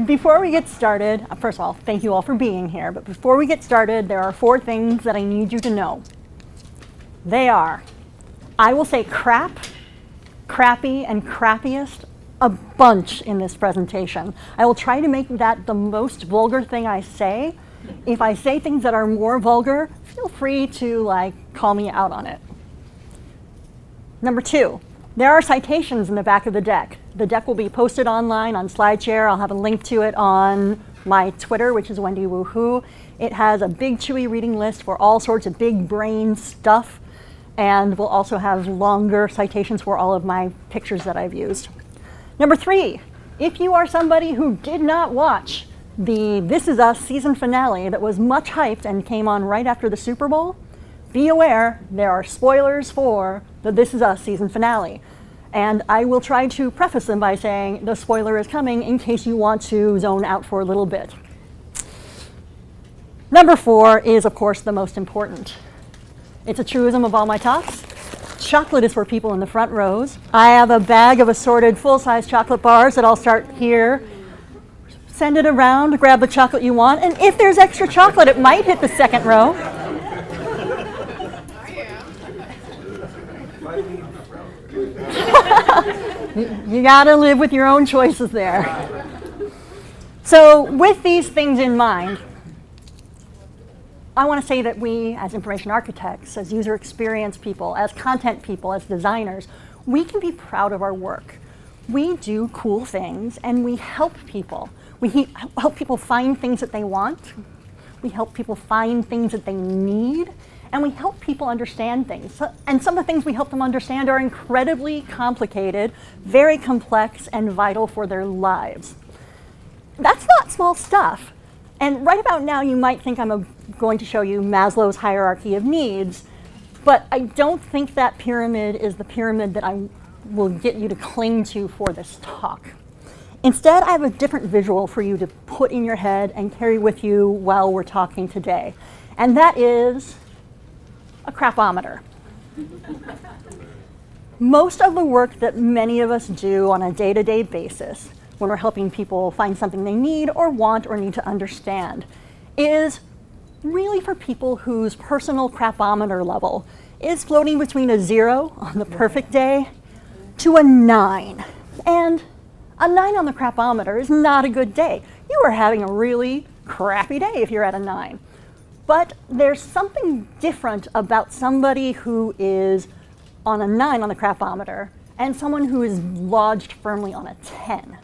Before we get started, first of all, thank you all for being here, but before we get started, there are 4 things that I need you to know. They are, I will say crap, crappy, and crappiest a bunch in this presentation. I will try to make that the most vulgar thing I say. If I say things that are more vulgar, feel free to call me out on it. Number 2, there are citations in the back of the deck. The deck will be posted online on SlideShare. I'll have a link to it on my Twitter, which is Wendy Woohoo. It has a big chewy reading list for all sorts of big brain stuff, and we'll also have longer citations for all of my pictures that I've used. Number 3, if you are somebody who did not watch the This Is Us season finale that was much hyped and came on right after the Super Bowl, be aware there are spoilers for the This Is Us season finale. And I will try to preface them by saying the spoiler is coming in case you want to zone out for a little bit. Number 4 is, of course, the most important. It's a truism of all my talks. Chocolate is for people in the front rows. I have a bag of assorted full-size chocolate bars that I'll start here. Send it around, grab the chocolate you want, and if there's extra chocolate, it might hit the second row. You gotta live with your own choices there. So with these things in mind, I want to say that we, as information architects, as user experience people, as content people, as designers, we can be proud of our work. We do cool things, and we help people. We help people find things that they want. We help people find things that they need. And we help people understand things. And some of the things we help them understand are incredibly complicated, very complex, and vital for their lives. That's not small stuff. And right about now, you might think I'm going to show you Maslow's hierarchy of needs, but I don't think that pyramid is the pyramid that I will get you to cling to for this talk. Instead, I have a different visual for you to put in your head and carry with you while we're talking today. And that is a crapometer. Most of the work that many of us do on a day-to-day basis when we're helping people find something they need or want or need to understand is really for people whose personal crapometer level is floating between a 0 on the perfect day to a 9. And a 9 on the crapometer is not a good day. You are having a really crappy day if you're at a 9. But there's something different about somebody who is on a 9 on the crapometer and someone who is lodged firmly on a 10.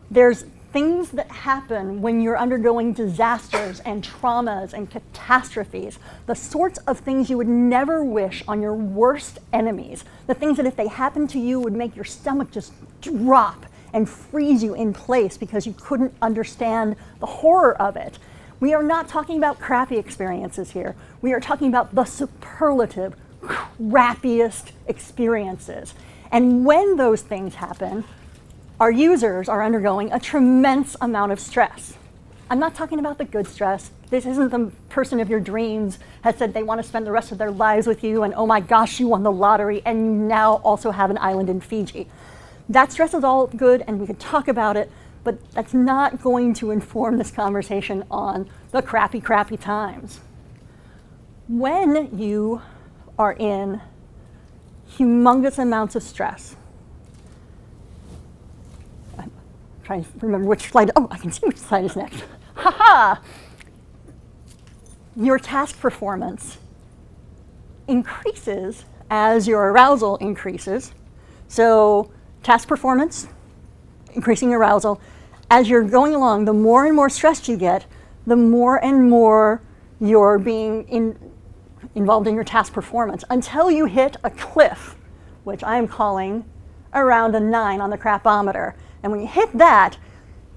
There's things that happen when you're undergoing disasters and traumas and catastrophes, the sorts of things you would never wish on your worst enemies, the things that if they happened to you would make your stomach just drop and freeze you in place because you couldn't understand the horror of it. We are not talking about crappy experiences here. We are talking about the superlative, crappiest experiences. And when those things happen, our users are undergoing a tremendous amount of stress. I'm not talking about the good stress. This isn't the person of your dreams has said they want to spend the rest of their lives with you and oh my gosh, you won the lottery and you now also have an island in Fiji. That stress is all good and we can talk about it, but that's not going to inform this conversation on the crappy, crappy times. When you are in humongous amounts of stress, I'm trying to remember which slide, oh, I can see which slide is next. Ha-ha! Your task performance increases as your arousal increases. So task performance, increasing arousal. As you're going along, the more and more stressed you get, the more and more you're being involved in your task performance until you hit a cliff, which I am calling around a 9 on the crapometer. And when you hit that,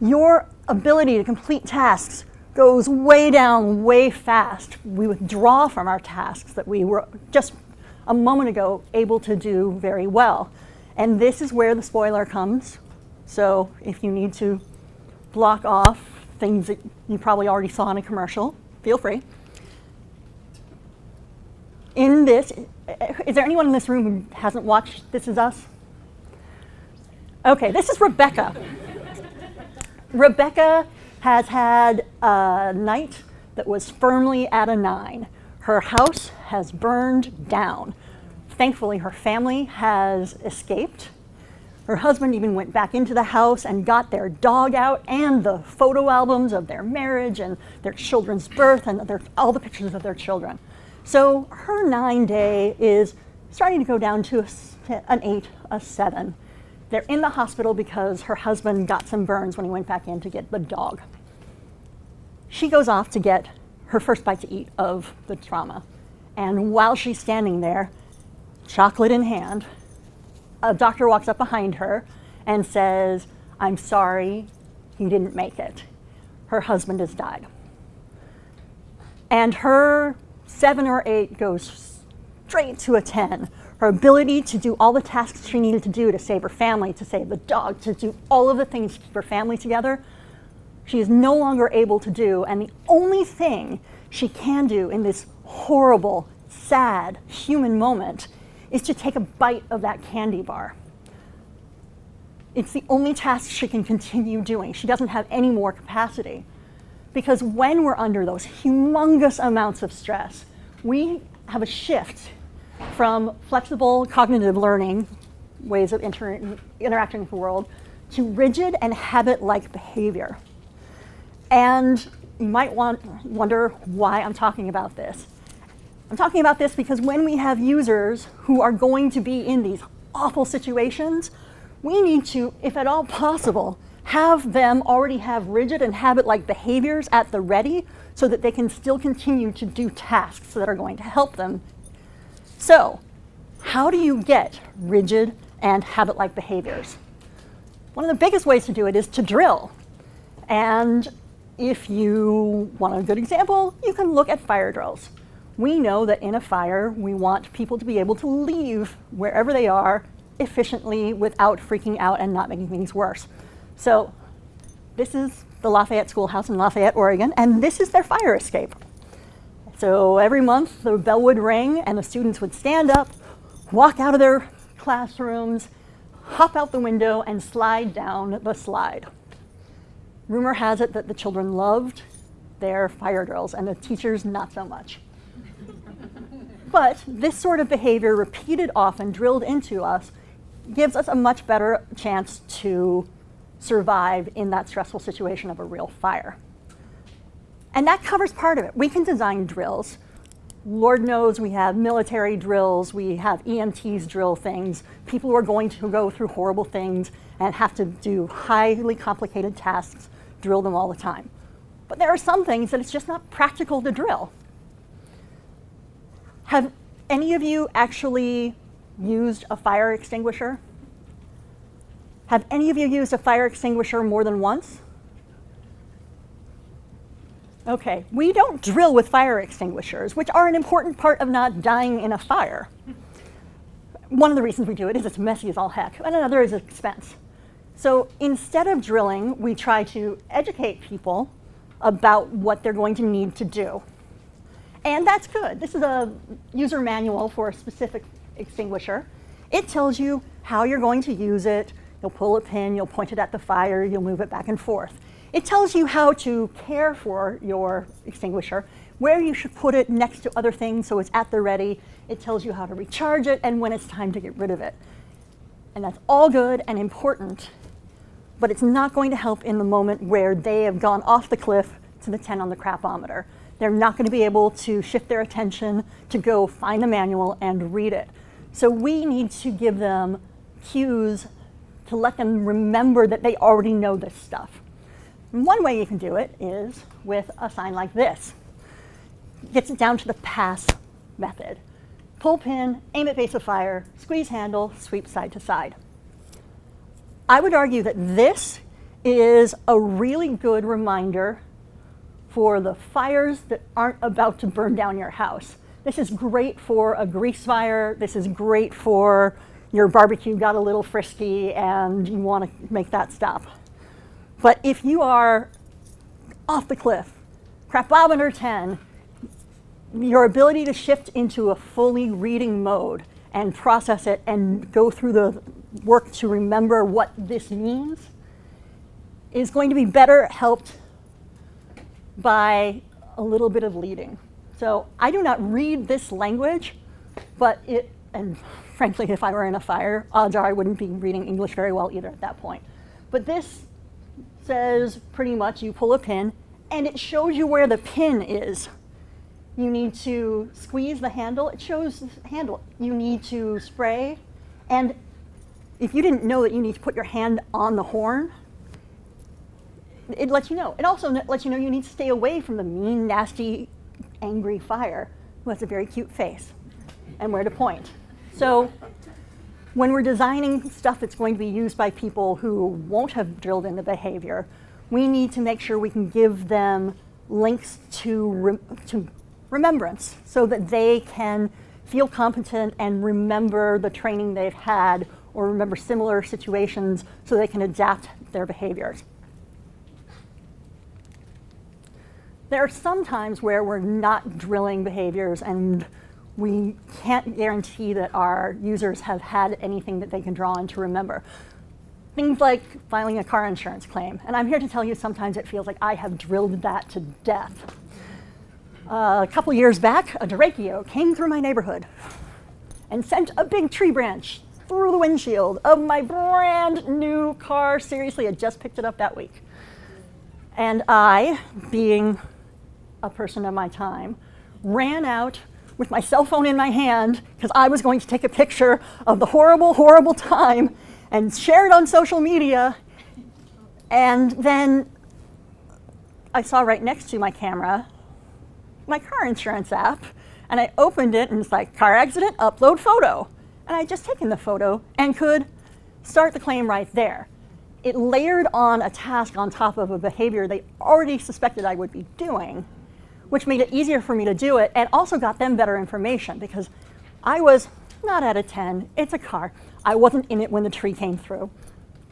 your ability to complete tasks goes way down, way fast. We withdraw from our tasks that we were just a moment ago able to do very well. And this is where the spoiler comes. So if you need to block off things that you probably already saw in a commercial, feel free. In this, is there anyone in this room who hasn't watched This Is Us? Okay, this is Rebecca. Rebecca has had a night that was firmly at a 9. Her house has burned down. Thankfully, her family has escaped. Her husband even went back into the house and got their dog out and the photo albums of their marriage and their children's birth and all the pictures of their children. So her 9-day is starting to go down to an 8, a 7. They're in the hospital because her husband got some burns when he went back in to get the dog. She goes off to get her first bite to eat of the trauma. And while she's standing there, chocolate in hand, a doctor walks up behind her and says, "I'm sorry, he didn't make it. Her husband has died." And her 7 or 8 goes straight to a 10. Her ability to do all the tasks she needed to do to save her family, to save the dog, to do all of the things to keep her family together, she is no longer able to do. And the only thing she can do in this horrible, sad, human moment is to take a bite of that candy bar. It's the only task she can continue doing. She doesn't have any more capacity. Because when we're under those humongous amounts of stress, we have a shift from flexible cognitive learning, ways of interacting with the world, to rigid and habit-like behavior. And you might wonder why I'm talking about this. I'm talking about this because when we have users who are going to be in these awful situations, we need to, if at all possible, have them already have rigid and habit-like behaviors at the ready so that they can still continue to do tasks that are going to help them. So, how do you get rigid and habit-like behaviors? One of the biggest ways to do it is to drill. And if you want a good example, you can look at fire drills. We know that in a fire, we want people to be able to leave wherever they are efficiently without freaking out and not making things worse. So this is the Lafayette Schoolhouse in Lafayette, Oregon, and this is their fire escape. So every month, the bell would ring, and the students would stand up, walk out of their classrooms, hop out the window, and slide down the slide. Rumor has it that the children loved their fire drills, and the teachers not so much. But this sort of behavior, repeated often, drilled into us, gives us a much better chance to survive in that stressful situation of a real fire. And that covers part of it. We can design drills. Lord knows we have military drills, we have EMTs drill things, people who are going to go through horrible things and have to do highly complicated tasks, drill them all the time. But there are some things that it's just not practical to drill. Have any of you actually used a fire extinguisher? Have any of you used a fire extinguisher more than once? Okay, we don't drill with fire extinguishers, which are an important part of not dying in a fire. One of the reasons we do it is it's messy as all heck, and another is expense. So instead of drilling, we try to educate people about what they're going to need to do. And that's good. This is a user manual for a specific extinguisher. It tells you how you're going to use it. You'll pull a pin, you'll point it at the fire, you'll move it back and forth. It tells you how to care for your extinguisher, where you should put it next to other things so it's at the ready. It tells you how to recharge it and when it's time to get rid of it. And that's all good and important, but it's not going to help in the moment where they have gone off the cliff to the 10 on the crapometer. They're not going to be able to shift their attention to go find the manual and read it. So we need to give them cues to let them remember that they already know this stuff. And one way you can do it is with a sign like this. It gets it down to the pass method. Pull pin, aim at base of fire, squeeze handle, sweep side to side. I would argue that this is a really good reminder for the fires that aren't about to burn down your house. This is great for a grease fire. This is great for your barbecue got a little frisky and you want to make that stop. But if you are off the cliff, crapometer 10, your ability to shift into a fully reading mode and process it and go through the work to remember what this means is going to be better helped by a little bit of leading. So I do not read this language, but and frankly, if I were in a fire, odds are I wouldn't be reading English very well either at that point. But this says pretty much you pull a pin, and it shows you where the pin is. You need to squeeze the handle. It shows the handle. You need to spray. And if you didn't know that you need to put your hand on the horn, it lets you know. It also lets you know you need to stay away from the mean, nasty, angry fire who has a very cute face and where to point. So when we're designing stuff that's going to be used by people who won't have drilled in the behavior, we need to make sure we can give them links to remembrance so that they can feel competent and remember the training they've had or remember similar situations so they can adapt their behaviors. There are some times where we're not drilling behaviors and we can't guarantee that our users have had anything that they can draw on to remember. Things like filing a car insurance claim. And I'm here to tell you sometimes it feels like I have drilled that to death. A couple years back, a derecho came through my neighborhood and sent a big tree branch through the windshield of my brand new car. Seriously, I just picked it up that week. And I, being a person of my time, ran out with my cell phone in my hand because I was going to take a picture of the horrible, horrible time and share it on social media. And then I saw right next to my camera my car insurance app, and I opened it and it's like, car accident, upload photo. And I had just taken the photo and could start the claim right there. It layered on a task on top of a behavior they already suspected I would be doing, which made it easier for me to do it and also got them better information because I was not at a 10, it's a car. I wasn't in it when the tree came through.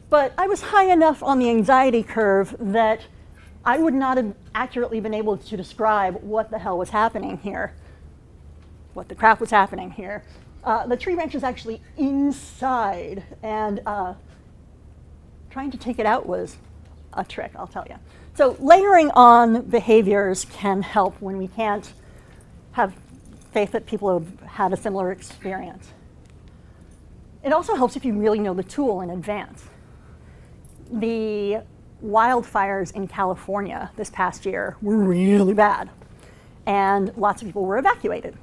But I was high enough on the anxiety curve that I would not have accurately been able to describe what the hell was happening here, what the crap was happening here. The tree branch is actually inside, and trying to take it out was a trick, I'll tell you. So layering on behaviors can help when we can't have faith that people have had a similar experience. It also helps if you really know the tool in advance. The wildfires in California this past year were really bad, and lots of people were evacuated.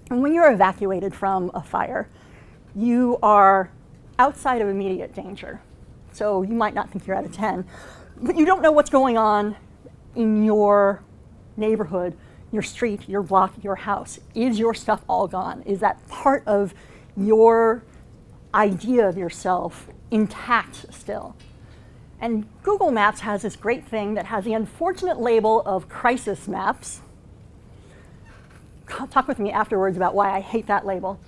And when you're evacuated from a fire, you are outside of immediate danger. So you might not think you're at a 10, but you don't know what's going on in your neighborhood, your street, your block, your house. Is your stuff all gone? Is that part of your idea of yourself intact still? And Google Maps has this great thing that has the unfortunate label of crisis maps. Talk with me afterwards about why I hate that label.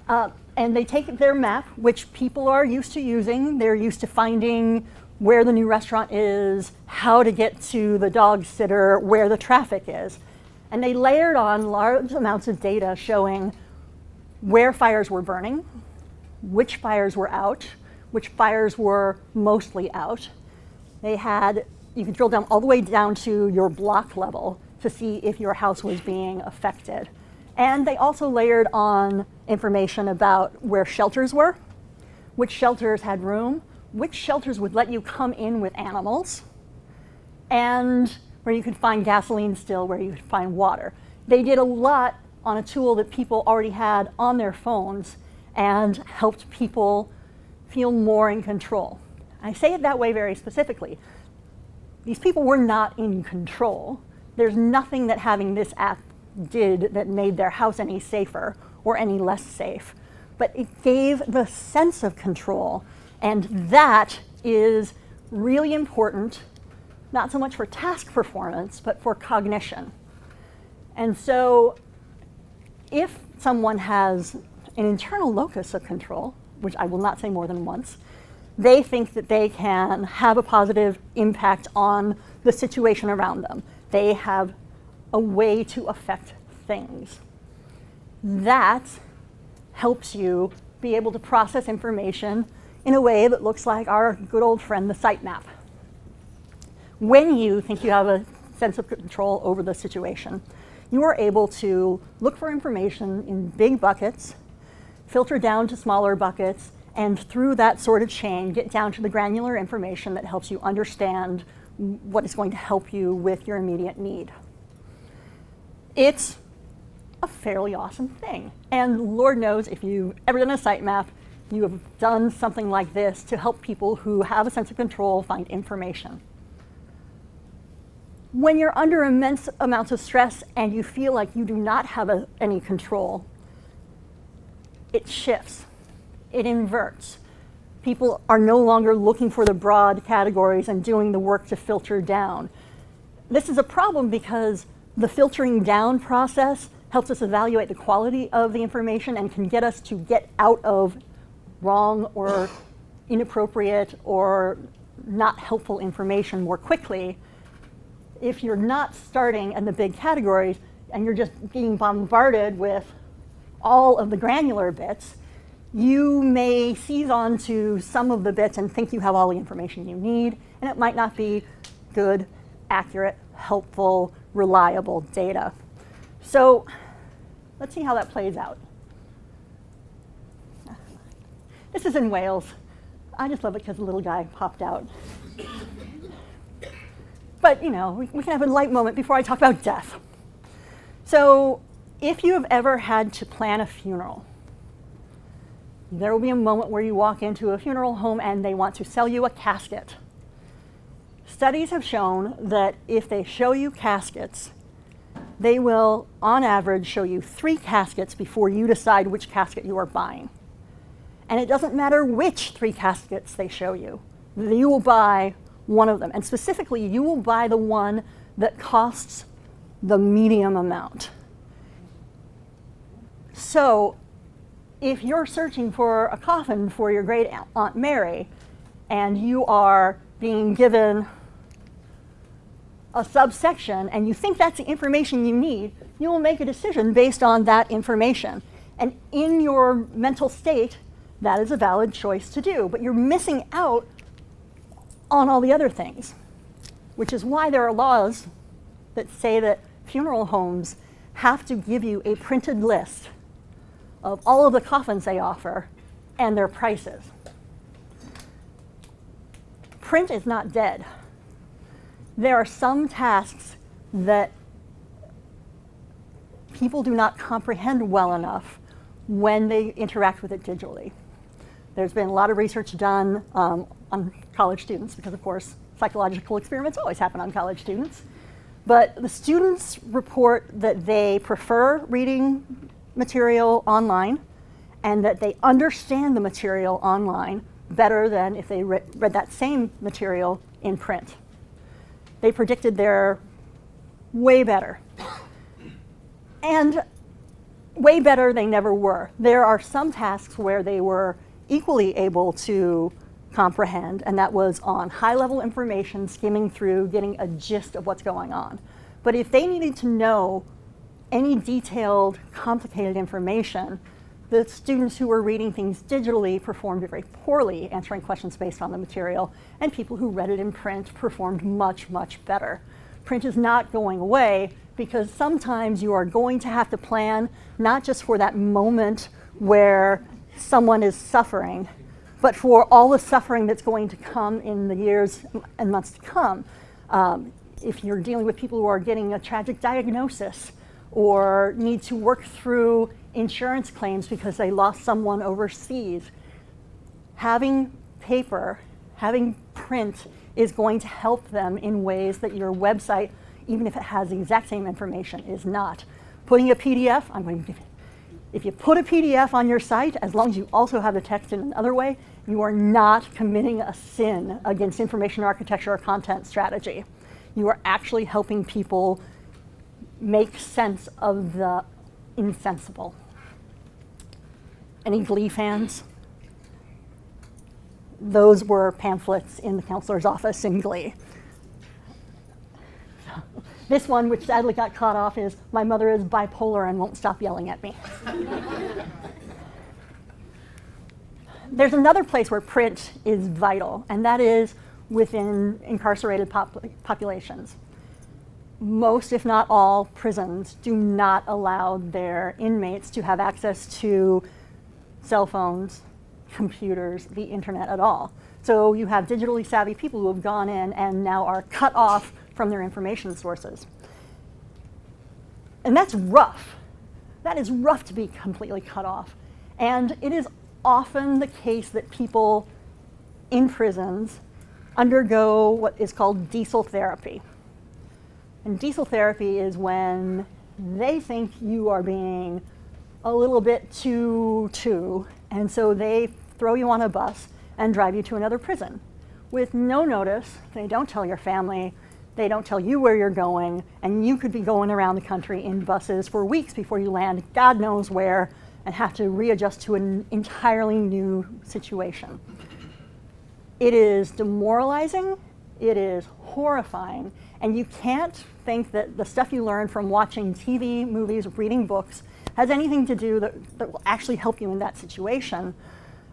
And they take their map, which people are used to using. They're used to finding where the new restaurant is, how to get to the dog sitter, where the traffic is. And they layered on large amounts of data showing where fires were burning, which fires were out, which fires were mostly out. They had, you could drill down all the way down to your block level to see if your house was being affected. And they also layered on information about where shelters were, which shelters had room, which shelters would let you come in with animals, and where you could find gasoline still, where you could find water. They did a lot on a tool that people already had on their phones and helped people feel more in control. I say it that way very specifically. These people were not in control. There's nothing that having this app did that made their house any safer or any less safe, but it gave the sense of control, and that is really important, not so much for task performance, but for cognition. And so if someone has an internal locus of control, which I will not say more than once, they think that they can have a positive impact on the situation around them. They have a way to affect things. That helps you be able to process information in a way that looks like our good old friend, the sitemap. when you think you have a sense of control over the situation, you are able to look for information in big buckets, filter down to smaller buckets, and through that sort of chain, get down to the granular information that helps you understand what is going to help you with your immediate need. It's a fairly awesome thing. And Lord knows if you've ever done a sitemap, you have done something like this to help people who have a sense of control find information. When you're under immense amounts of stress and you feel like you do not have any control, it shifts. It inverts. People are no longer looking for the broad categories and doing the work to filter down. This is a problem because the filtering down process helps us evaluate the quality of the information and can get us to get out of wrong or inappropriate or not helpful information more quickly. If you're not starting in the big categories and you're just being bombarded with all of the granular bits, you may seize on to some of the bits and think you have all the information you need, and it might not be good, accurate, helpful, reliable data. So let's see how that plays out. This is in Wales. I just love it because the little guy popped out. But, you know, we can have a light moment before I talk about death. So if you have ever had to plan a funeral, there will be a moment where you walk into a funeral home and they want to sell you a casket. Studies have shown that if they show you caskets, they will, on average, show you 3 caskets before you decide which casket you are buying. And it doesn't matter which 3 caskets they show you. You will buy one of them. And specifically, you will buy the one that costs the medium amount. So if you're searching for a coffin for your great Aunt Mary and you are being given a subsection and you think that's the information you need, you will make a decision based on that information. And in your mental state, that is a valid choice to do, but you're missing out on all the other things, which is why there are laws that say that funeral homes have to give you a printed list of all of the coffins they offer and their prices. Print is not dead. There are some tasks that people do not comprehend well enough when they interact with it digitally. There's been a lot of research done on college students because, of course, psychological experiments always happen on college students. But the students report that they prefer reading material online and that they understand the material online better than if they read that same material in print. They predicted they're way better. And way better they never were. There are some tasks where they were equally able to comprehend, and that was on high-level information, skimming through, getting a gist of what's going on. But if they needed to know any detailed, complicated information, the students who were reading things digitally performed very poorly, answering questions based on the material, and people who read it in print performed much, much better. Print is not going away because sometimes you are going to have to plan not just for that moment where someone is suffering, but for all the suffering that's going to come in the years and months to come. If you're dealing with people who are getting a tragic diagnosis or need to work through insurance claims because they lost someone overseas, having paper, having print is going to help them in ways that your website, even if it has the exact same information, is not. Putting a PDF, if you put a PDF on your site, as long as you also have the text in another way, you are not committing a sin against information architecture or content strategy. You are actually helping people make sense of the insensible. Any Glee fans? Those were pamphlets in the counselor's office in Glee. This one, which sadly got cut off, is "My mother is bipolar and won't stop yelling at me." There's another place where print is vital, and that is within incarcerated populations. Most, if not all, prisons do not allow their inmates to have access to cell phones, computers, the internet at all. So you have digitally savvy people who have gone in and now are cut off from their information sources. And that's rough. That is rough to be completely cut off. And it is often the case that people in prisons undergo what is called diesel therapy. And diesel therapy is when they think you are being a little bit too, and so they throw you on a bus and drive you to another prison with no notice. They don't tell your family, they don't tell you where you're going, and you could be going around the country in buses for weeks before you land God knows where and have to readjust to an entirely new situation. It is demoralizing, it is horrifying, and you can't think that the stuff you learn from watching TV, movies, reading books has anything to do that will actually help you in that situation.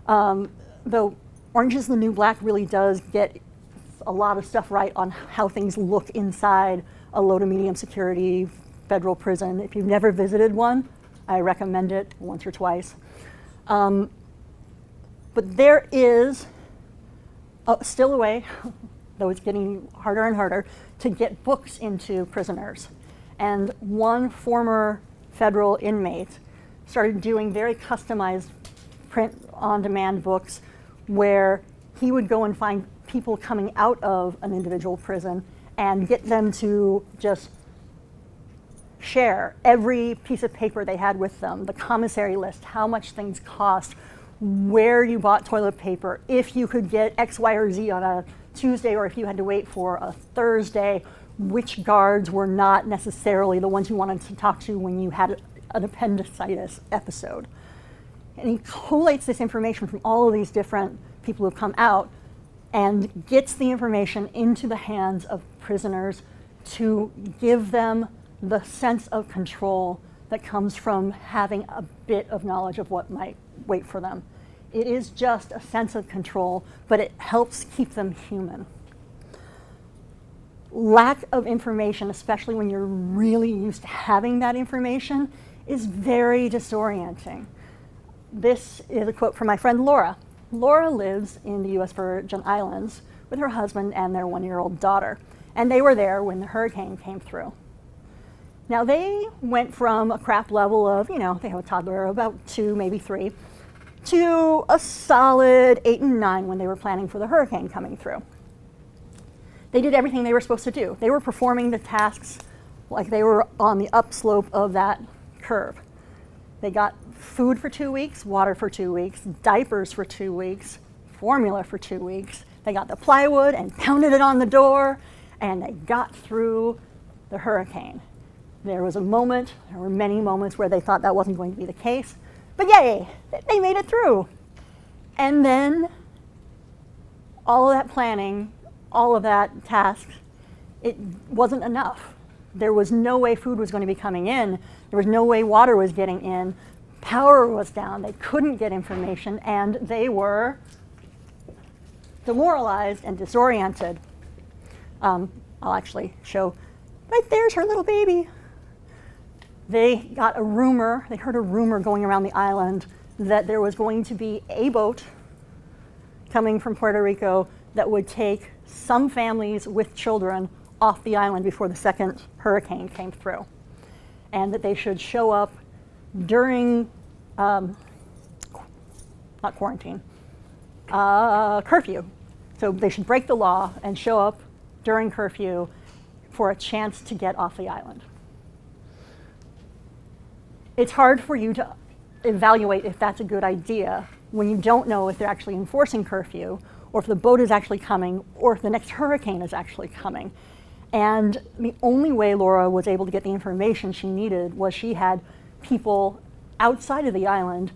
Though Orange is the New Black really does get a lot of stuff right on how things look inside a low to medium security federal prison. If you've never visited one, I recommend it once or twice. But there is still a way, though it's getting harder and harder, to get books into prisoners. And one former federal inmate started doing very customized print-on-demand books where he would go and find people coming out of an individual prison and get them to just share every piece of paper they had with them, the commissary list, how much things cost, where you bought toilet paper, if you could get X, Y, or Z on a Tuesday, or if you had to wait for a Thursday, which guards were not necessarily the ones you wanted to talk to when you had an appendicitis episode. And he collates this information from all of these different people who have come out and gets the information into the hands of prisoners to give them the sense of control that comes from having a bit of knowledge of what might wait for them. It is just a sense of control, but it helps keep them human. Lack of information, especially when you're really used to having that information, is very disorienting. This is a quote from my friend Laura. Laura lives in the US Virgin Islands with her husband and their 1-year-old daughter, and they were there when the hurricane came through. Now they went from a crap level of, they have a toddler about 2, maybe 3, to a solid 8 and 9 when they were planning for the hurricane coming through. They did everything they were supposed to do. They were performing the tasks like they were on the upslope of that curve. They got food for 2 weeks, water for 2 weeks, diapers for 2 weeks, formula for 2 weeks. They got the plywood and pounded it on the door, and they got through the hurricane. There was a moment, there were many moments where they thought that wasn't going to be the case, but yay, they made it through. And then all of that planning, all of that tasks, it wasn't enough. There was no way food was going to be coming in. There was no way water was getting in. Power was down. They couldn't get information, and they were demoralized and disoriented. I'll actually show, right there's her little baby. They heard a rumor going around the island that there was going to be a boat coming from Puerto Rico that would take some families with children off the island before the second hurricane came through, and that they should show up during, not quarantine, curfew. So they should break the law and show up during curfew for a chance to get off the island. It's hard for you to evaluate if that's a good idea when you don't know if they're actually enforcing curfew, or if the boat is actually coming, or if the next hurricane is actually coming. And the only way Laura was able to get the information she needed was she had people outside of the island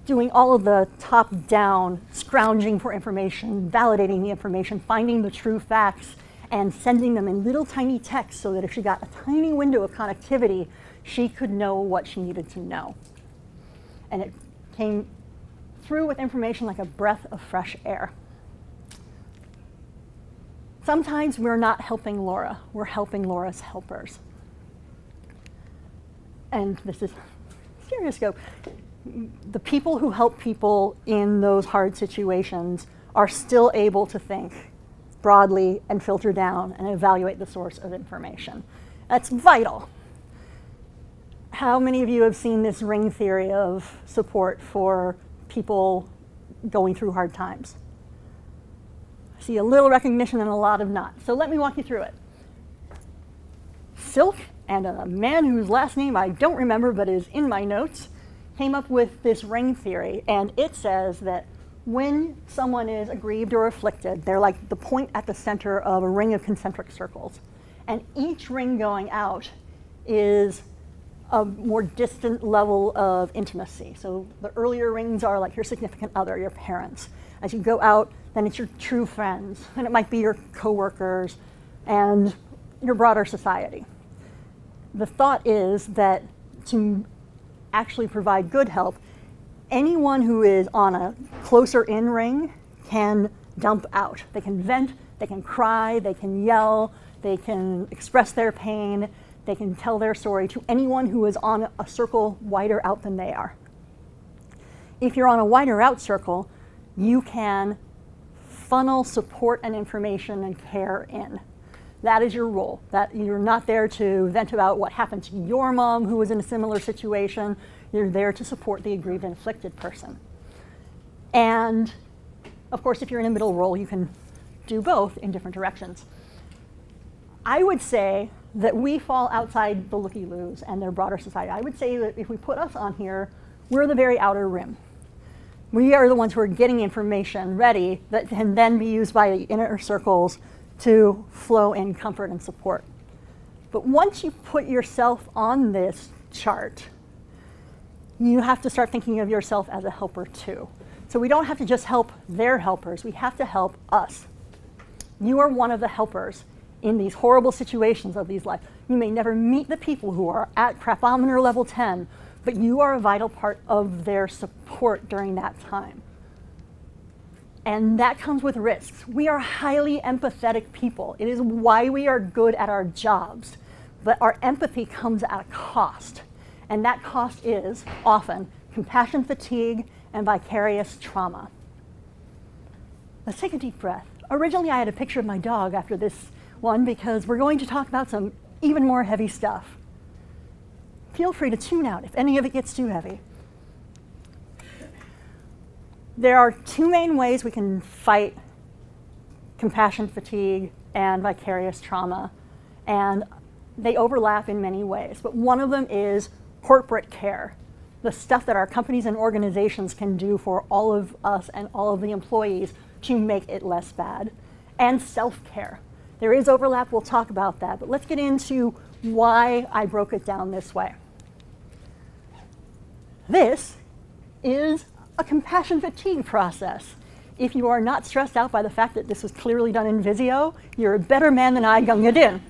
doing all of the top-down scrounging for information, validating the information, finding the true facts, and sending them in little tiny text so that if she got a tiny window of connectivity, she could know what she needed to know. And it came through with information like a breath of fresh air. Sometimes we're not helping Laura, we're helping Laura's helpers. And this is stereoscope. The people who help people in those hard situations are still able to think broadly and filter down and evaluate the source of information. That's vital. How many of you have seen this ring theory of support for people going through hard times? I see a little recognition and a lot of not. So let me walk you through it. Silk and a man whose last name I don't remember but is in my notes came up with this ring theory, and it says that when someone is aggrieved or afflicted, they're like the point at the center of a ring of concentric circles. And each ring going out is a more distant level of intimacy. So the earlier rings are like your significant other, your parents. As you go out, then it's your true friends, and it might be your coworkers and your broader society. The thought is that to actually provide good help, anyone who is on a closer in ring can dump out. They can vent, they can cry, they can yell, they can express their pain, they can tell their story to anyone who is on a circle wider out than they are. If you're on a wider out circle, you can funnel support and information and care in. That is your role. That you're not there to vent about what happened to your mom who was in a similar situation. You're there to support the aggrieved and afflicted person. And of course, if you're in a middle role, you can do both in different directions. I would say that we fall outside the looky-loos and their broader society. I would say that if we put us on here, we're the very outer rim. We are the ones who are getting information ready that can then be used by the inner circles to flow in comfort and support. But once you put yourself on this chart, you have to start thinking of yourself as a helper too. So we don't have to just help their helpers, we have to help us. You are one of the helpers in these horrible situations of these lives. You may never meet the people who are at crapometer level 10, but you are a vital part of their support during that time. And that comes with risks. We are highly empathetic people. It is why we are good at our jobs. But our empathy comes at a cost. And that cost is often compassion fatigue and vicarious trauma. Let's take a deep breath. Originally, I had a picture of my dog after this one because we're going to talk about some even more heavy stuff. Feel free to tune out if any of it gets too heavy. There are two main ways we can fight compassion fatigue and vicarious trauma, and they overlap in many ways. But one of them is corporate care, the stuff that our companies and organizations can do for all of us and all of the employees to make it less bad, and self-care. There is overlap, we'll talk about that, but let's get into why I broke it down this way. This is a compassion fatigue process. If you are not stressed out by the fact that this was clearly done in Visio, you're a better man than I gung it in.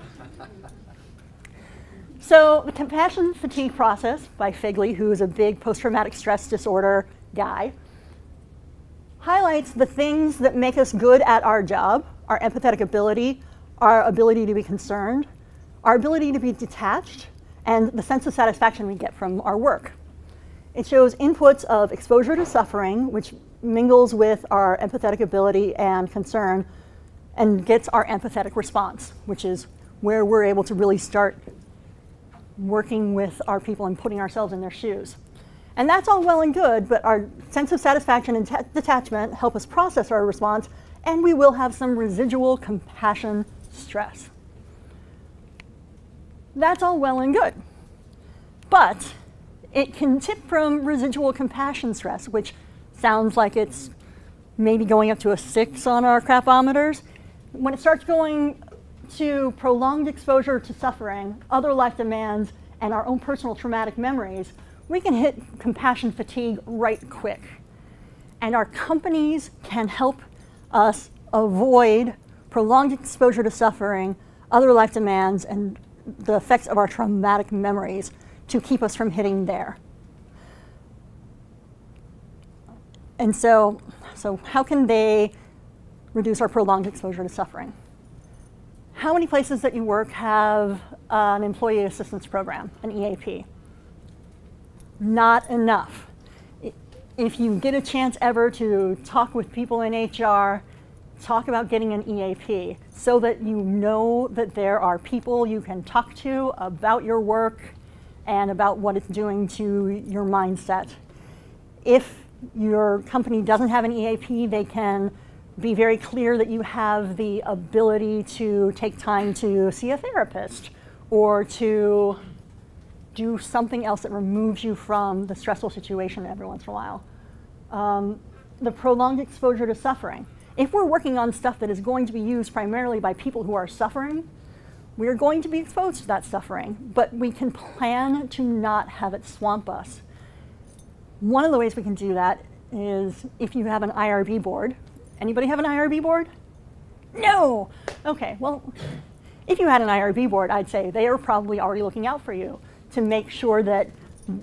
So the compassion fatigue process by Figley, who is a big post-traumatic stress disorder guy, highlights the things that make us good at our job, our empathetic ability, our ability to be concerned, our ability to be detached, and the sense of satisfaction we get from our work. It shows inputs of exposure to suffering, which mingles with our empathetic ability and concern, and gets our empathetic response, which is where we're able to really start working with our people and putting ourselves in their shoes. And that's all well and good, but our sense of satisfaction and detachment help us process our response, and we will have some residual compassion stress. That's all well and good. But it can tip from residual compassion stress, which sounds like it's maybe going up to a 6 on our crapometers. When it starts going to prolonged exposure to suffering, other life demands, and our own personal traumatic memories, we can hit compassion fatigue right quick. And our companies can help us avoid prolonged exposure to suffering, other life demands, and the effects of our traumatic memories to keep us from hitting there. And so how can they reduce our prolonged exposure to suffering? How many places that you work have an employee assistance program, an EAP? Not enough. If you get a chance ever to talk with people in HR, talk about getting an EAP so that you know that there are people you can talk to about your work and about what it's doing to your mindset. If your company doesn't have an EAP, they can be very clear that you have the ability to take time to see a therapist or to do something else that removes you from the stressful situation every once in a while. The prolonged exposure to suffering. If we're working on stuff that is going to be used primarily by people who are suffering, we're going to be exposed to that suffering, but we can plan to not have it swamp us. One of the ways we can do that is if you have an IRB board. Anybody have an IRB board? No! Okay, well, if you had an IRB board, I'd say they are probably already looking out for you to make sure that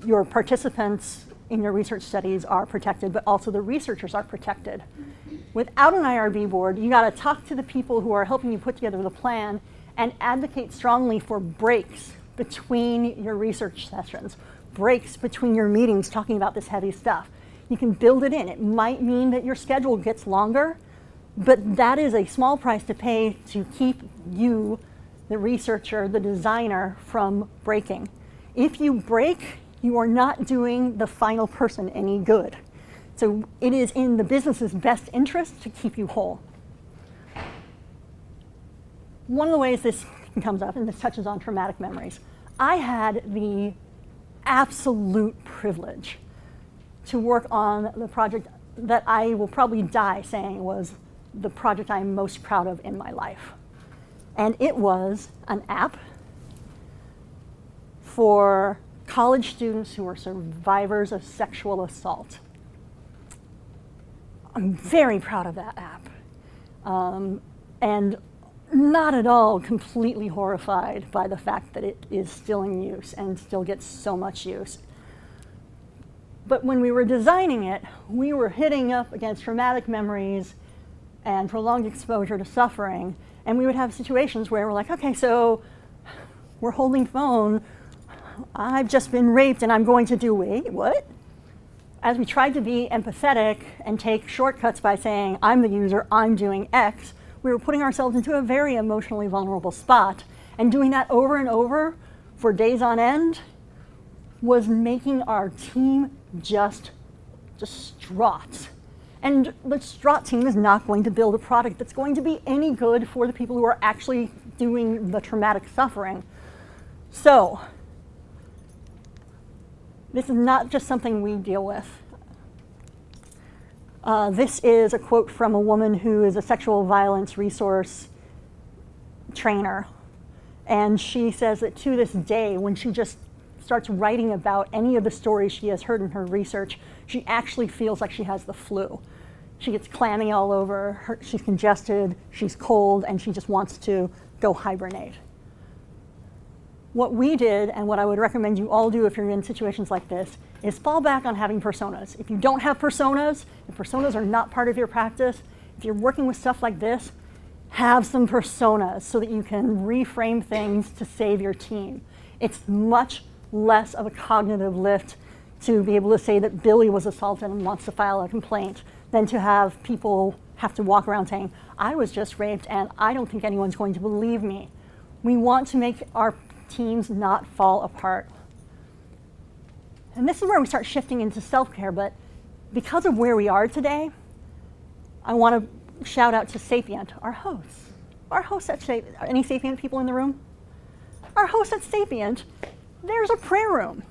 your participants in your research studies are protected, but also the researchers are protected. Without an IRB board, you gotta talk to the people who are helping you put together the plan and advocate strongly for breaks between your research sessions, breaks between your meetings talking about this heavy stuff. You can build it in. It might mean that your schedule gets longer, but that is a small price to pay to keep you, the researcher, the designer, from breaking. If you break, you are not doing the final person any good. So it is in the business's best interest to keep you whole. One of the ways this comes up, and this touches on traumatic memories, I had the absolute privilege to work on the project that I will probably die saying was the project I'm most proud of in my life. And it was an app for college students who are survivors of sexual assault. I'm very proud of that app. And not at all completely horrified by the fact that it is still in use and still gets so much use. But when we were designing it, we were hitting up against traumatic memories and prolonged exposure to suffering. And we would have situations where we're like, okay, so we're holding phone. I've just been raped and I'm going to do, wait, what? As we tried to be empathetic and take shortcuts by saying, I'm the user, I'm doing X, we were putting ourselves into a very emotionally vulnerable spot. And doing that over and over for days on end was making our team just distraught. And the distraught team is not going to build a product that's going to be any good for the people who are actually doing the traumatic suffering. So, this is not just something we deal with. This is a quote from a woman who is a sexual violence resource trainer. And she says that to this day, when she just starts writing about any of the stories she has heard in her research, she actually feels like she has the flu. She gets clammy all over, she's congested, she's cold, and she just wants to go hibernate. What we did, and what I would recommend you all do if you're in situations like this, is fall back on having personas. If you don't have personas, if personas are not part of your practice, if you're working with stuff like this, have some personas so that you can reframe things to save your team. It's much less of a cognitive lift to be able to say that Billy was assaulted and wants to file a complaint than to have people have to walk around saying, I was just raped and I don't think anyone's going to believe me. We want to make our teams not fall apart. And this is where we start shifting into self-care, but because of where we are today, I want to shout out to Sapient, our hosts. Our hosts at Sapient, any Sapient people in the room? Our hosts at Sapient, there's a prayer room.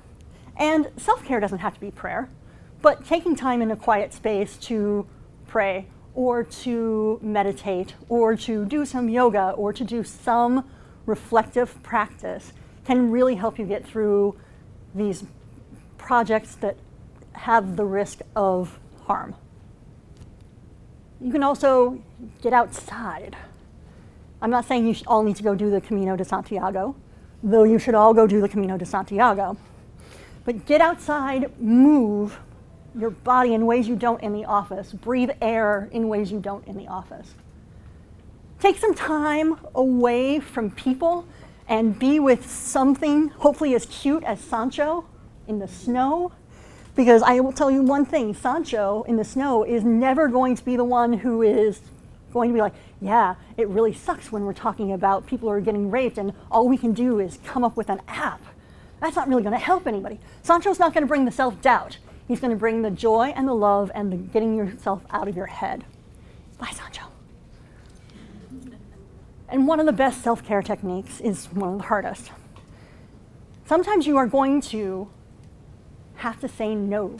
And self-care doesn't have to be prayer, but taking time in a quiet space to pray or to meditate or to do some yoga or to do some reflective practice can really help you get through these projects that have the risk of harm. You can also get outside. I'm not saying you all need to go do the Camino de Santiago, though you should all go do the Camino de Santiago. But get outside, move your body in ways you don't in the office. Breathe air in ways you don't in the office. Take some time away from people and be with something hopefully as cute as Sancho in the snow. Because I will tell you one thing, Sancho in the snow is never going to be the one who is going to be like, yeah, it really sucks when we're talking about people who are getting raped and all we can do is come up with an app. That's not really going to help anybody. Sancho's not going to bring the self-doubt. He's going to bring the joy and the love and the getting yourself out of your head. Bye, Sancho. And one of the best self-care techniques is one of the hardest. Sometimes you are going to have to say no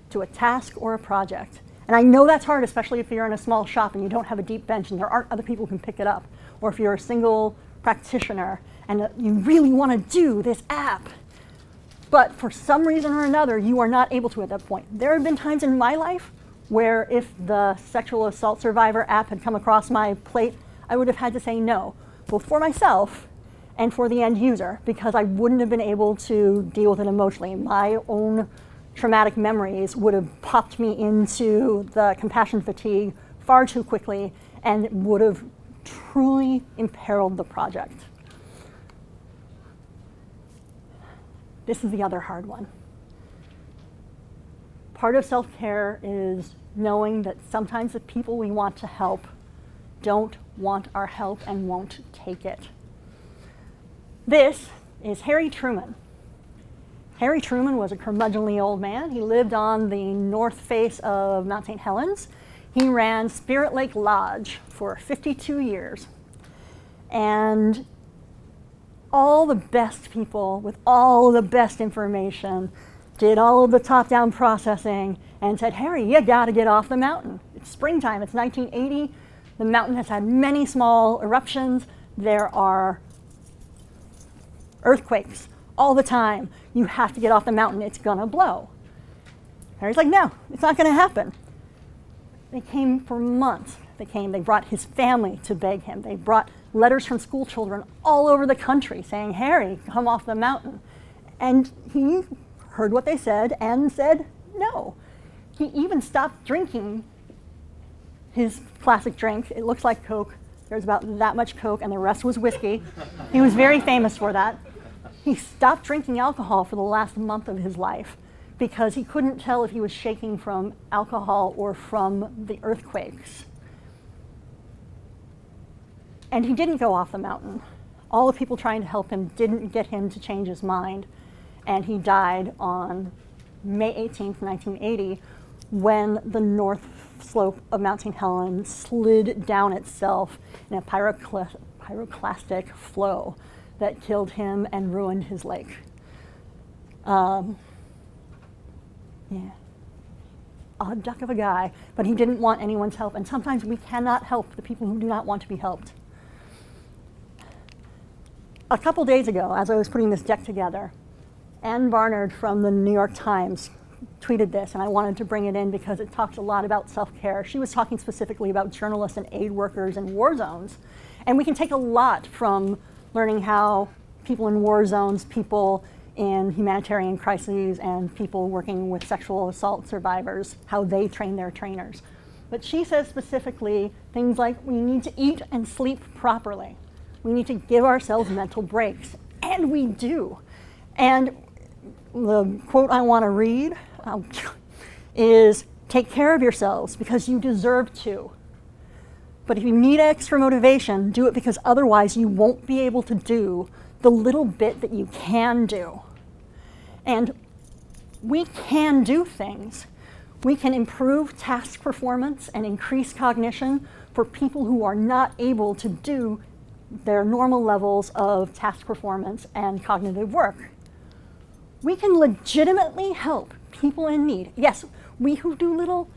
to a task or a project. And I know that's hard, especially if you're in a small shop and you don't have a deep bench and there aren't other people who can pick it up. Or if you're a single practitioner and you really want to do this app, but for some reason or another, you are not able to at that point. There have been times in my life where if the sexual assault survivor app had come across my plate, I would have had to say no, both for myself and for the end user, because I wouldn't have been able to deal with it emotionally. My own traumatic memories would have popped me into the compassion fatigue far too quickly and would have truly imperiled the project. This is the other hard one. Part of self-care is knowing that sometimes the people we want to help don't want our help and won't take it. This is Harry Truman. Harry Truman was a curmudgeonly old man. He lived on the north face of Mount St. Helens. He ran Spirit Lake Lodge for 52 years. And all the best people with all the best information did all of the top-down processing and said, Harry, you gotta get off the mountain. It's springtime, it's 1980. The mountain has had many small eruptions. There are earthquakes all the time. You have to get off the mountain, it's gonna blow. Harry's like, no, it's not gonna happen. They came for months. They brought his family to beg him. They brought letters from school children all over the country saying, Harry, come off the mountain. And he heard what they said and said no. He even stopped drinking his classic drink. It looks like Coke. There's about that much Coke and the rest was whiskey. He was very famous for that. He stopped drinking alcohol for the last month of his life because he couldn't tell if he was shaking from alcohol or from the earthquakes. And he didn't go off the mountain. All the people trying to help him didn't get him to change his mind. And he died on May 18th, 1980, when the north slope of Mount St. Helens slid down itself in a pyroclastic flow that killed him and ruined his lake. Yeah. Odd duck of a guy, but he didn't want anyone's help. And sometimes we cannot help the people who do not want to be helped. A couple days ago, as I was putting this deck together, Ann Barnard from the New York Times tweeted this, and I wanted to bring it in because it talks a lot about self-care. She was talking specifically about journalists and aid workers in war zones. And we can take a lot from learning how people in war zones, people in humanitarian crises, and people working with sexual assault survivors, how they train their trainers. But she says specifically things like we need to eat and sleep properly. We need to give ourselves mental breaks, and we do. And the quote I want to read is, take care of yourselves because you deserve to. But if you need extra motivation, do it because otherwise you won't be able to do the little bit that you can do. And we can do things. We can improve task performance and increase cognition for people who are not able to do their normal levels of task performance and cognitive work. We can legitimately help people in need. Yes, we who do little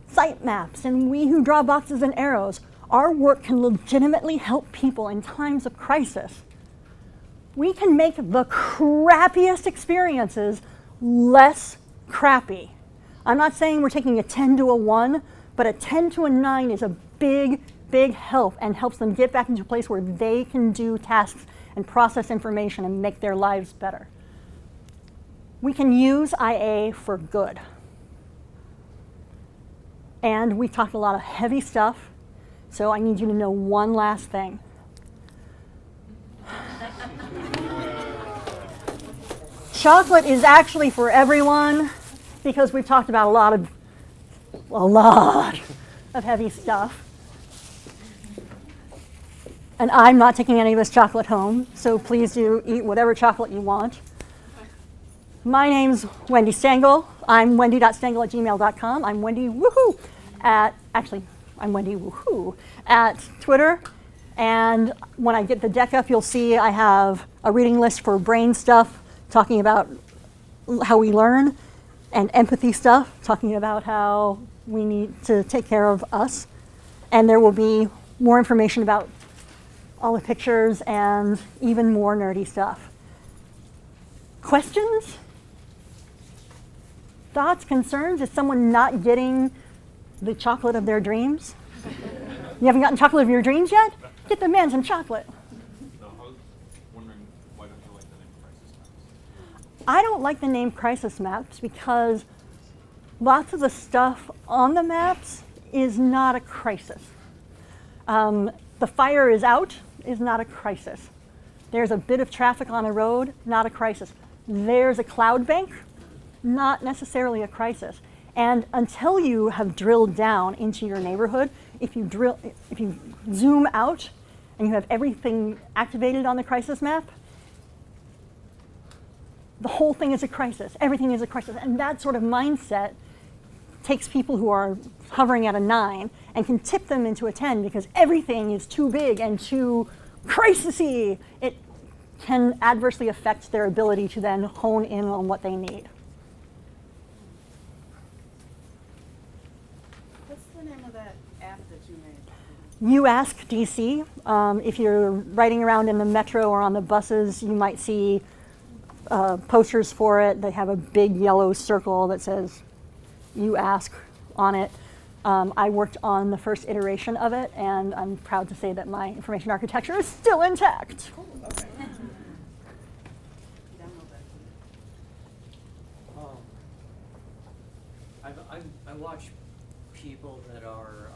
site maps and we who draw boxes and arrows, our work can legitimately help people in times of crisis. We can make the crappiest experiences less crappy. I'm not saying we're taking a 10 to a 1, but a 10 to a 9 is a big, big help and helps them get back into a place where they can do tasks and process information and make their lives better. We can use IA for good. And we talked a lot of heavy stuff. So I need you to know one last thing. Chocolate is actually for everyone because we've talked about a lot of heavy stuff. And I'm not taking any of this chocolate home, so please do eat whatever chocolate you want. My name's Wendy Stengel. I'm wendy.stengel@gmail.com. I'm Wendy Woohoo I'm Wendy Woohoo at Twitter. And when I get the deck up, you'll see I have a reading list for brain stuff, talking about how we learn, and empathy stuff, talking about how we need to take care of us. And there will be more information about all the pictures and even more nerdy stuff. Questions? Thoughts, concerns? Is someone not getting the chocolate of their dreams? You haven't gotten chocolate of your dreams yet? Get the man some chocolate. No, I was wondering, why don't you like the name crisis maps? I don't like the name crisis maps because lots of the stuff on the maps is not a crisis. The fire is out is not a crisis. There's a bit of traffic on a road, not a crisis. There's a cloud bank, not necessarily a crisis. And until you have drilled down into your neighborhood, if you zoom out and you have everything activated on the crisis map, the whole thing is a crisis. Everything is a crisis. And that sort of mindset takes people who are hovering at a 9 and can tip them into a 10 because everything is too big and too crisisy. It can adversely affect their ability to then hone in on what they need. What's the name of that app that you made? You Ask DC. If you're riding around in the metro or on the buses, you might see posters for it. They have a big yellow circle that says You Ask on it. I worked on the first iteration of it, and I'm proud to say that my information architecture is still intact. Cool. Okay. I watch people that are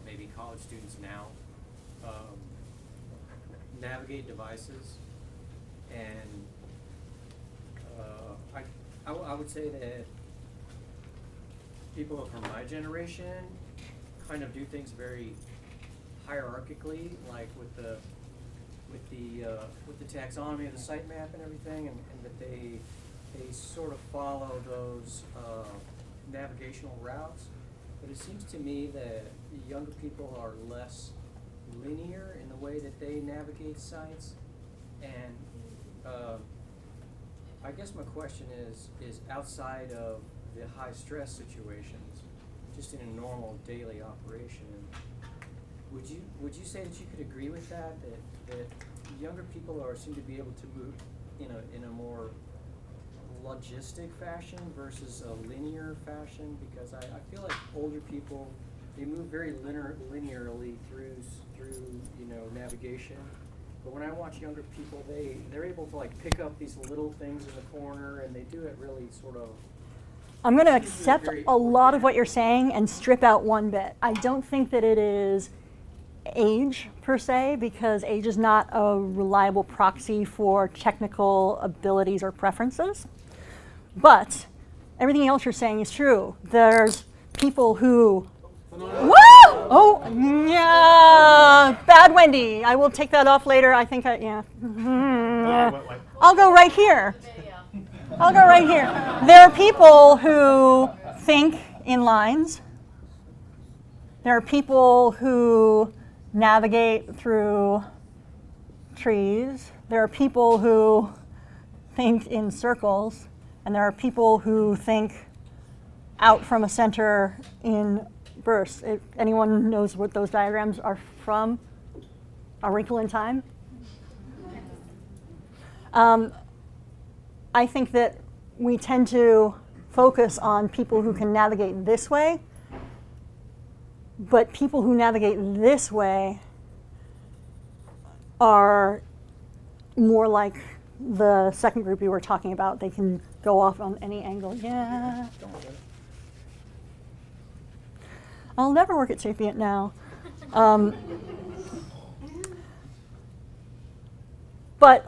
maybe college students now navigate devices, and I would say that people from my generation kind of do things very hierarchically, like with the taxonomy of the sitemap and everything, and that they sort of follow those navigational routes. But it seems to me that younger people are less linear in the way that they navigate sites, and I guess my question is outside of the high stress situations, just in a normal daily operation, would you say that you could agree with that younger people seem to be able to move in a more logistic fashion versus a linear fashion? Because I feel like older people, they move very linearly through navigation. But when I watch younger people, they're able to like pick up these little things in the corner, and they do it really sort of. I'm going to accept a lot of what you're saying and strip out one bit. I don't think that it is age per se, because age is not a reliable proxy for technical abilities or preferences. But everything else you're saying is true. There's people who, whoa! Oh, yeah, bad Wendy. I will take that off later. I think yeah. I'll go right here. I'll go right here. There are people who think in lines. There are people who navigate through trees. There are people who think in circles. And there are people who think out from a center in bursts. If anyone knows what those diagrams are from, A Wrinkle in Time? I think that we tend to focus on people who can navigate this way, but people who navigate this way are more like the second group you were talking about. They can go off on any angle. Yeah. I'll never work at Sapient now. But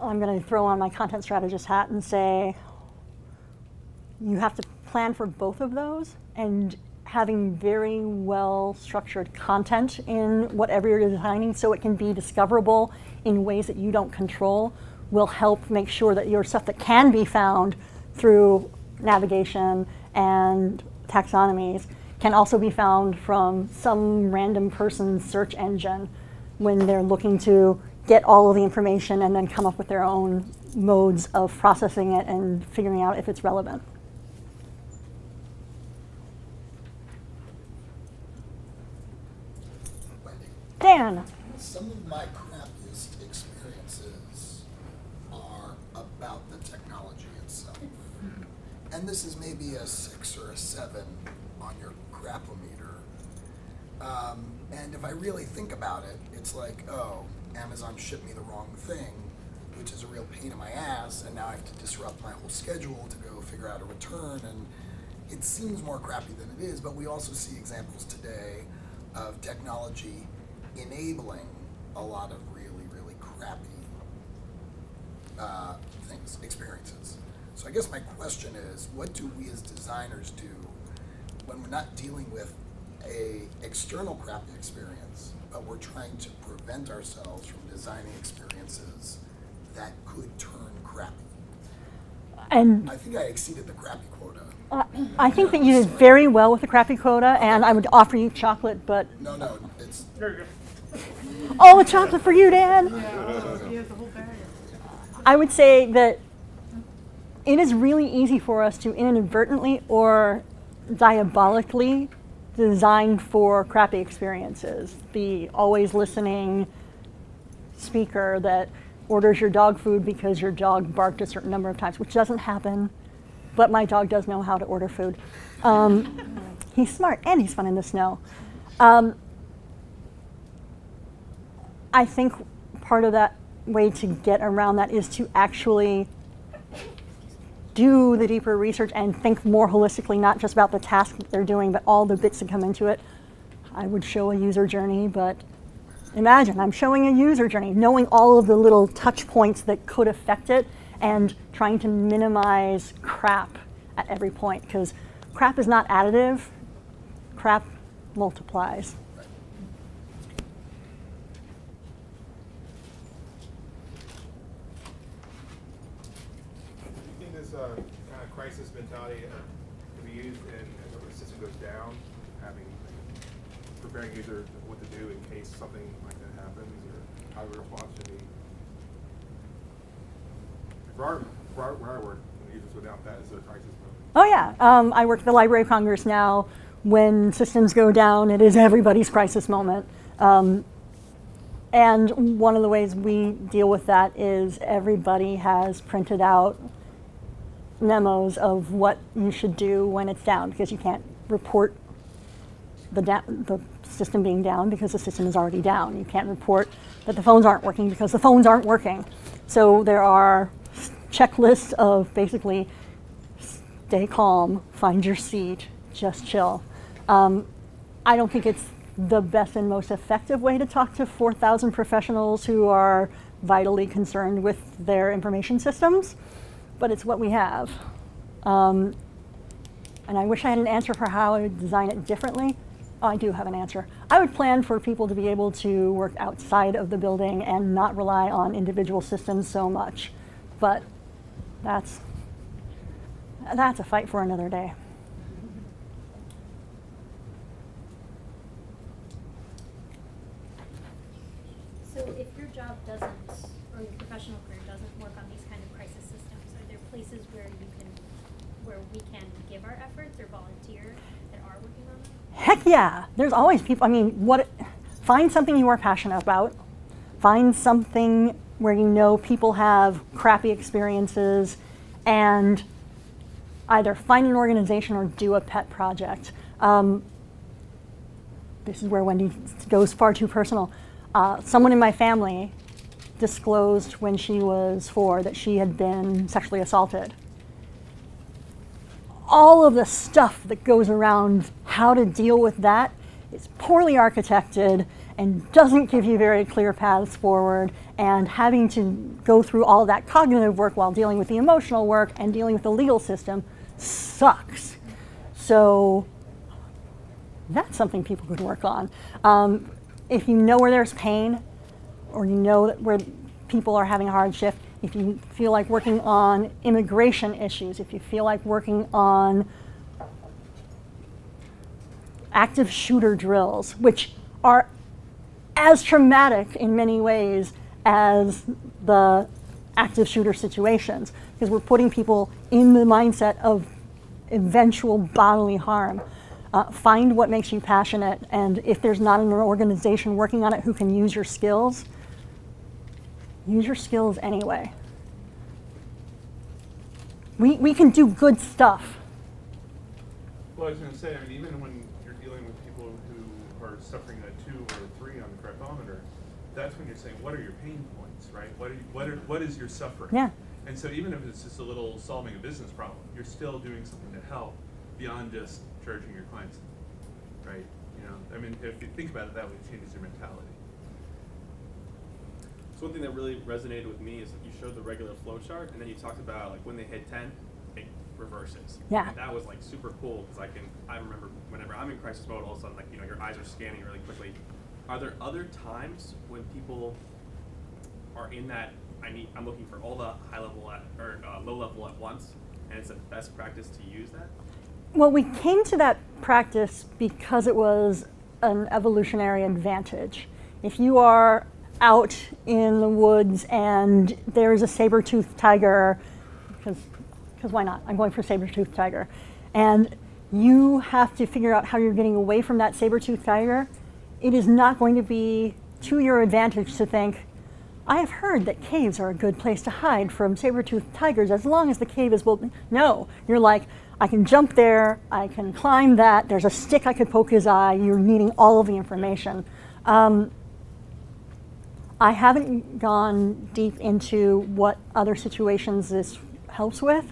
I'm going to throw on my content strategist hat and say you have to plan for both of those, and having very well structured content in whatever you're designing so it can be discoverable in ways that you don't control will help make sure that your stuff that can be found through navigation and taxonomies can also be found from some random person's search engine when they're looking to get all of the information and then come up with their own modes of processing it and figuring out if it's relevant. Wendy, Dan. some of my crappiest experiences are about the technology itself. And this is maybe a 6 or a 7 on your crapometer. And if I really think about it, it's like, oh, Amazon shipped me the wrong thing, which is a real pain in my ass, and now I have to disrupt my whole schedule to go figure out a return, and it seems more crappy than it is, but we also see examples today of technology enabling a lot of really, really crappy things, experiences. So I guess my question is, what do we as designers do when we're not dealing with a external crappy experience, but we're trying to prevent ourselves from designing experiences that could turn crappy? And I think I exceeded the crappy quota. I think that you did very well with the crappy quota, and I would offer you chocolate, but No, it's, oh, a chocolate for you, Dan. He has the whole barrier. I would say that it is really easy for us to inadvertently or diabolically design for crappy experiences. The always listening speaker that orders your dog food because your dog barked a certain number of times, which doesn't happen, but my dog does know how to order food. He's smart and he's fun in the snow. I think part of that way to get around that is to actually do the deeper research and think more holistically, not just about the task that they're doing, but all the bits that come into it. I would show a user journey, but imagine I'm showing a user journey, knowing all of the little touch points that could affect it and trying to minimize crap at every point, because crap is not additive, crap multiplies. Do you think this kind of crisis mentality can be used in when the system goes down, having preparing users what to do in case something like that happens, or how the response should be? Where I work, when users go down, that is a crisis mode. Oh yeah, I work at the Library of Congress now. When systems go down, it is everybody's crisis moment. And one of the ways we deal with that is everybody has printed out memos of what you should do when it's down, because you can't report the system being down because the system is already down. You can't report that the phones aren't working because the phones aren't working. So there are checklists of basically stay calm, find your seat, just chill. I don't think it's the best and most effective way to talk to 4,000 professionals who are vitally concerned with their information systems, but it's what we have. And I wish I had an answer for how I would design it differently. Oh, I do have an answer. I would plan for people to be able to work outside of the building and not rely on individual systems so much. But that's a fight for another day. So if your job doesn't, or your professional career doesn't work on these kind of crisis systems, are there places where we can give our efforts or volunteer that are working on them? Heck yeah, there's always people. I mean, find something you are passionate about. Find something where you know people have crappy experiences, and either find an organization or do a pet project. This is where Wendy goes far too personal. Someone in my family disclosed when she was 4 that she had been sexually assaulted. All of the stuff that goes around how to deal with that is poorly architected and doesn't give you very clear paths forward, and having to go through all that cognitive work while dealing with the emotional work and dealing with the legal system sucks. So that's something people could work on. If you know where there's pain, or you know that where people are having a hardship, if you feel like working on immigration issues, if you feel like working on active shooter drills, which are as traumatic in many ways as the active shooter situations, because we're putting people in the mindset of eventual bodily harm. Find what makes you passionate, and if there's not an organization working on it who can use your skills anyway. We can do good stuff. Well, I was going to say, I mean, even when you're dealing with people who are suffering a 2 or a 3 on the crephometer, that's when you're saying, what are your pain points, right? What is your suffering? Yeah. And so even if it's just a little solving a business problem, you're still doing something to help beyond just charging your clients, right? You know, I mean, if you think about it that way, it changes your mentality. So one thing that really resonated with me is that you showed the regular flow chart, and then you talked about like when they hit 10, it reverses. Yeah. And that was like super cool because I remember whenever I'm in crisis mode, all of a sudden, like, you know, your eyes are scanning really quickly. Are there other times when people are in that I'm looking for all the high level or low level at once, and it's a best practice to use that? Well, we came to that practice because it was an evolutionary advantage. If you are out in the woods and there's a saber-toothed tiger, because why not? I'm going for saber-toothed tiger. And you have to figure out how you're getting away from that saber-toothed tiger. It is not going to be to your advantage to think, I have heard that caves are a good place to hide from saber-toothed tigers as long as the cave is built. No, you're like, I can jump there, I can climb that, there's a stick I could poke his eye. You're needing all of the information. I haven't gone deep into what other situations this helps with,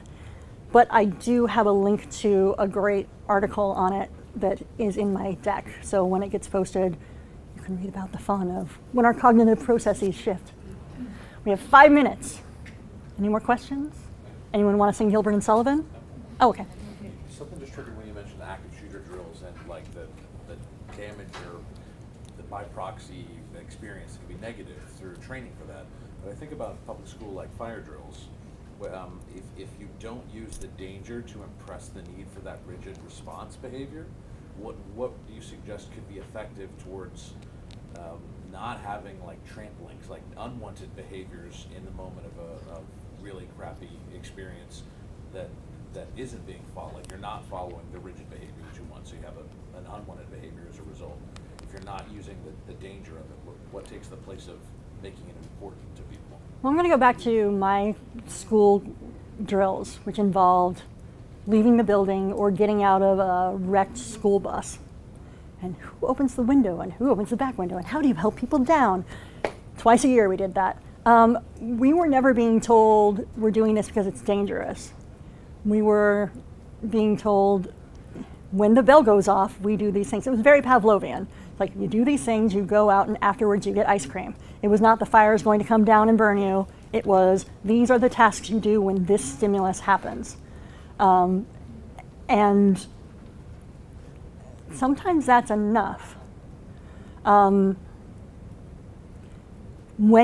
but I do have a link to a great article on it that is in my deck. So when it gets posted, you can read about the fun of when our cognitive processes shift. We have 5 minutes. Any more questions? Anyone want to sing Gilbert and Sullivan? Oh, okay. Something just triggered when you mentioned active shooter drills and like the damage or the by proxy experience can be negative through training for that. But I think about public school like fire drills. If you don't use the danger to impress the need for that rigid response behavior, what do you suggest could be effective towards not having like trampolines, like unwanted behaviors in the moment of a really crappy experience that isn't being followed? Like you're not following the rigid behavior that you want, so you have an unwanted behavior as a result. If you're not using the danger of it, what takes the place of making it important to people? Well, I'm going to go back to my school drills, which involved leaving the building or getting out of a wrecked school bus. And who opens the window and who opens the back window and how do you help people down? Twice a year we did that. We were never being told we're doing this because it's dangerous. We were being told when the bell goes off, we do these things. It was very Pavlovian. Like you do these things, you go out, and afterwards you get ice cream. It was not the fire is going to come down and burn you. It was these are the tasks you do when this stimulus happens. And sometimes that's enough. When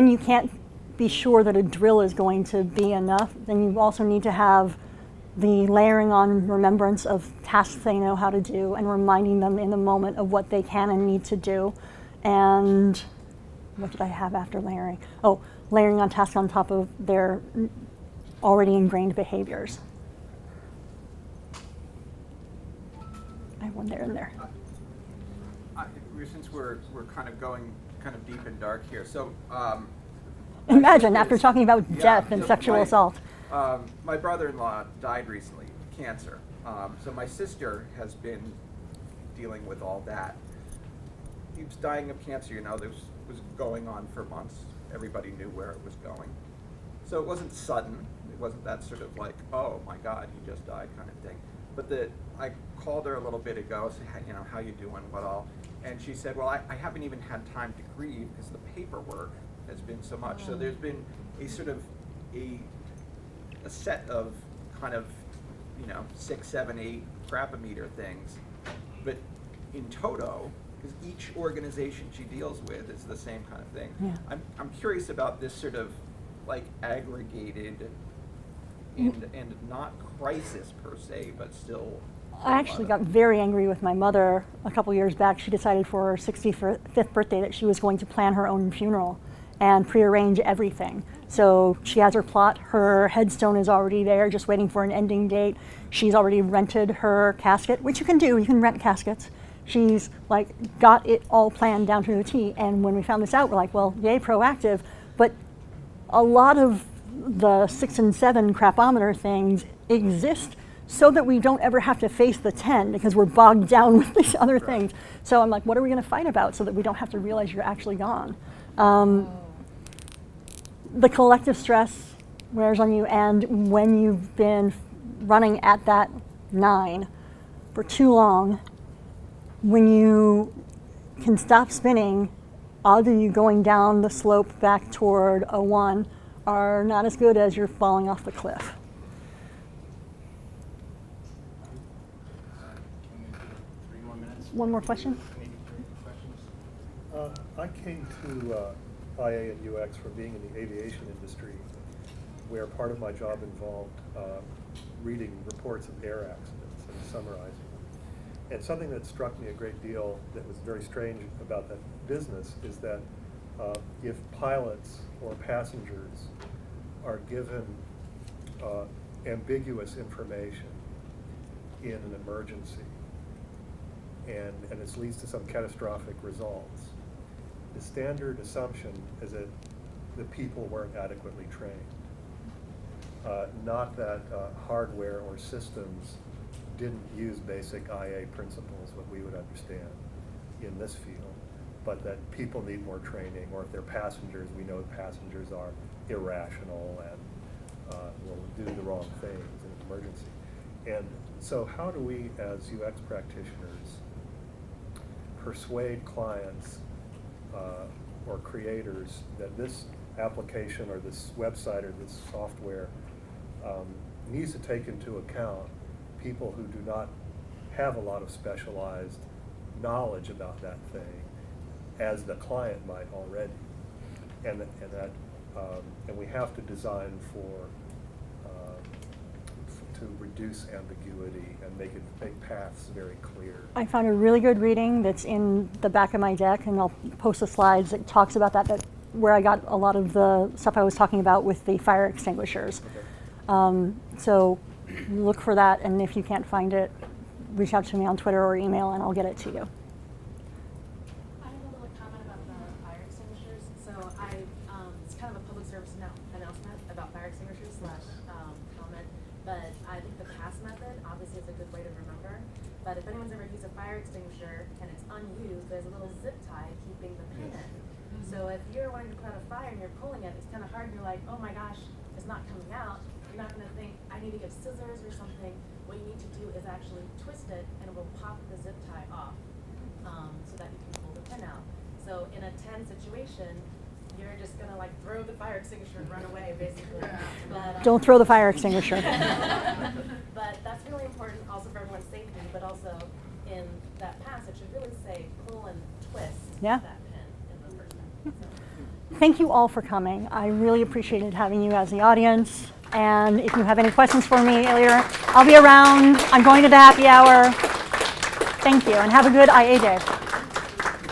you can't be sure that a drill is going to be enough, then you also need to have the layering on remembrance of tasks they know how to do and reminding them in the moment of what they can and need to do. And what did I have after layering? Oh, layering on tasks on top of their already ingrained behaviors. I have one there and there. Since we're kind of going kind of deep and dark here, so Imagine after talking about death and so sexual assault. My brother-in-law died recently, cancer. So my sister has been dealing with all that. He was dying of cancer, you know, this was going on for months. Everybody knew where it was going. So it wasn't sudden. It wasn't that sort of like, oh my God, he just died kind of thing. But I called her a little bit ago, said, "Hey, you know, how you doing, what all?" And she said, well, I haven't even had time to grieve because the paperwork has been so much. So there's been a sort of a set of kind of, you know, 6, 7, 8 crap-a-meter things. But in toto, because each organization she deals with is the same kind of thing. Yeah. I'm curious about this sort of like aggregated and not crisis per se, but still. I actually got very angry with my mother a couple years back. She decided for her 65th birthday that she was going to plan her own funeral and prearrange everything. So she has her plot, her headstone is already there, just waiting for an ending date. She's already rented her casket, which you can do, you can rent caskets. She's like got it all planned down to the T. And when we found this out, we're like, well, yay, proactive. But a lot of the 6 and 7 crapometer things exist so that we don't ever have to face the 10 because we're bogged down with these other things. So I'm like, what are we going to fight about so that we don't have to realize you're actually gone? The collective stress wears on you, and when you've been running at that 9 for too long, when you can stop spinning, odds of you going down the slope back toward a 1 are not as good as you're falling off the cliff. One more question? I came to IA and UX from being in the aviation industry, where part of my job involved reading reports of air accidents and summarizing them. And something that struck me a great deal that was very strange about that business is that if pilots or passengers are given ambiguous information in an emergency, and it leads to some catastrophic results, the standard assumption is that the people weren't adequately trained. Not that hardware or systems didn't use basic IA principles, what we would understand in this field, but that people need more training, or if they're passengers, we know passengers are irrational and will do the wrong things in an emergency. And so how do we as UX practitioners persuade clients or creators that this application or this website or this software needs to take into account people who do not have a lot of specialized knowledge about that thing, as the client might already, and we have to design to reduce ambiguity and make paths very clear. I found a really good reading that's in the back of my deck, and I'll post the slides that talks about that where I got a lot of the stuff I was talking about with the fire extinguishers. Okay. So look for that, and if you can't find it, reach out to me on Twitter or email and I'll get it to you. I have a little comment about the fire extinguishers. So it's kind of a public service announcement about fire extinguishers / comment. But I think the pass method obviously is a good way to remember. But if anyone's ever used a fire extinguisher and it's unused, there's a little zip tie keeping the pin in. So if you're wanting to put out a fire and you're pulling it, it's kind of hard. You're like, oh my gosh, it's not coming out. You're not going to think, I need to get scissors or something. What you need to do is actually twist it and it will pop the zip tie off so that you can pull the pin out. So in a 10 situation, you're just going to like throw the fire extinguisher and run away, basically. But, Don't throw the fire extinguisher. but that's really important also for everyone's safety, but also in that pass, it should really say pull and twist Yeah. that pin in the first pin. So. Thank you all for coming. I really appreciated having you as the audience. And if you have any questions for me later, I'll be around. I'm going to the happy hour. Thank you, and have a good IA day.